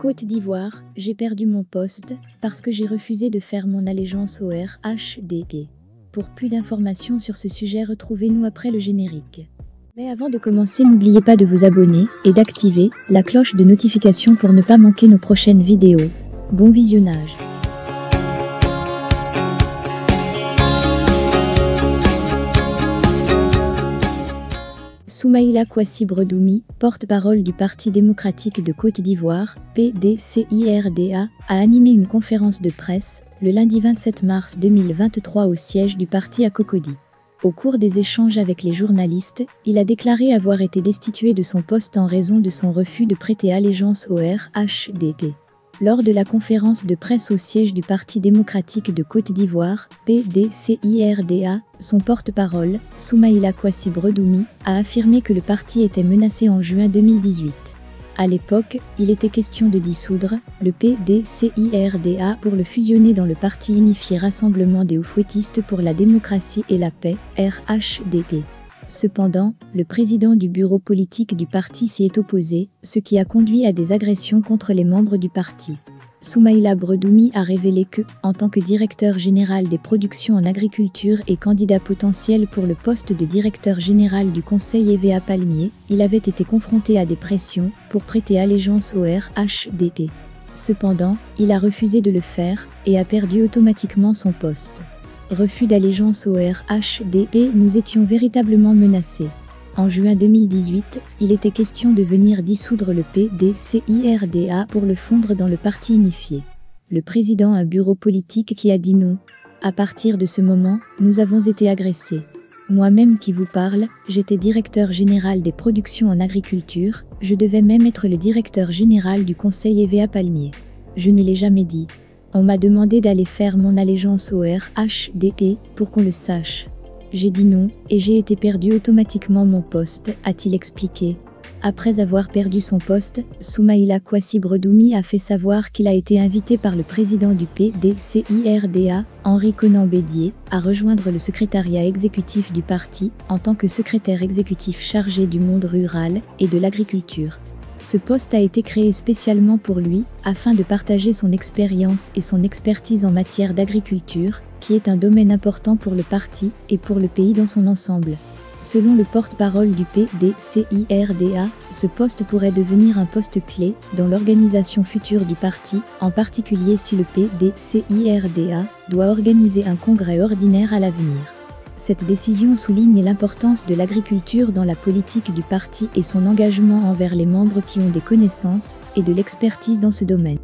Côte d'Ivoire, j'ai perdu mon poste parce que j'ai refusé de faire mon allégeance au RHDP. Pour plus d'informations sur ce sujet, retrouvez-nous après le générique. Mais avant de commencer, n'oubliez pas de vous abonner et d'activer la cloche de notification pour ne pas manquer nos prochaines vidéos. Bon visionnage. Soumaïla Kouassi Bredoumy, porte-parole du Parti démocratique de Côte d'Ivoire, PDCIRDA, a animé une conférence de presse le lundi 27 mars 2023 au siège du parti à Cocody. Au cours des échanges avec les journalistes, il a déclaré avoir été destitué de son poste en raison de son refus de prêter allégeance au RHDP. Lors de la conférence de presse au siège du Parti démocratique de Côte d'Ivoire, PDCIRDA, son porte-parole, Soumaïla Kouassi Bredoumy, a affirmé que le parti était menacé en juin 2018. À l'époque, il était question de dissoudre le PDCIRDA pour le fusionner dans le Parti unifié Rassemblement des Oufouettistes pour la démocratie et la paix, RHDP. Cependant, le président du bureau politique du parti s'y est opposé, ce qui a conduit à des agressions contre les membres du parti. Soumaïla Bredoumy a révélé que, en tant que directeur général des productions en agriculture et candidat potentiel pour le poste de directeur général du conseil EVA Palmier, il avait été confronté à des pressions pour prêter allégeance au RHDP. Cependant, il a refusé de le faire et a perdu automatiquement son poste. Refus d'allégeance au RHDP, nous étions véritablement menacés. En juin 2018, il était question de venir dissoudre le PDCIRDA pour le fondre dans le parti unifié. Le président a un bureau politique qui a dit non. À partir de ce moment, nous avons été agressés. Moi-même qui vous parle, j'étais directeur général des productions en agriculture, je devais même être le directeur général du conseil EVA Palmier. Je ne l'ai jamais dit. On m'a demandé d'aller faire mon allégeance au RHDP pour qu'on le sache. J'ai dit non et j'ai été perdu automatiquement mon poste, a-t-il expliqué. Après avoir perdu son poste, Soumaïla Kouassi Bredoumy a fait savoir qu'il a été invité par le président du PDCIRDA, Henri Konan Bédié, à rejoindre le secrétariat exécutif du parti en tant que secrétaire exécutif chargé du monde rural et de l'agriculture. Ce poste a été créé spécialement pour lui, afin de partager son expérience et son expertise en matière d'agriculture, qui est un domaine important pour le parti et pour le pays dans son ensemble. Selon le porte-parole du PDCIRDA, ce poste pourrait devenir un poste clé dans l'organisation future du parti, en particulier si le PDCIRDA doit organiser un congrès ordinaire à l'avenir. Cette décision souligne l'importance de l'agriculture dans la politique du parti et son engagement envers les membres qui ont des connaissances et de l'expertise dans ce domaine.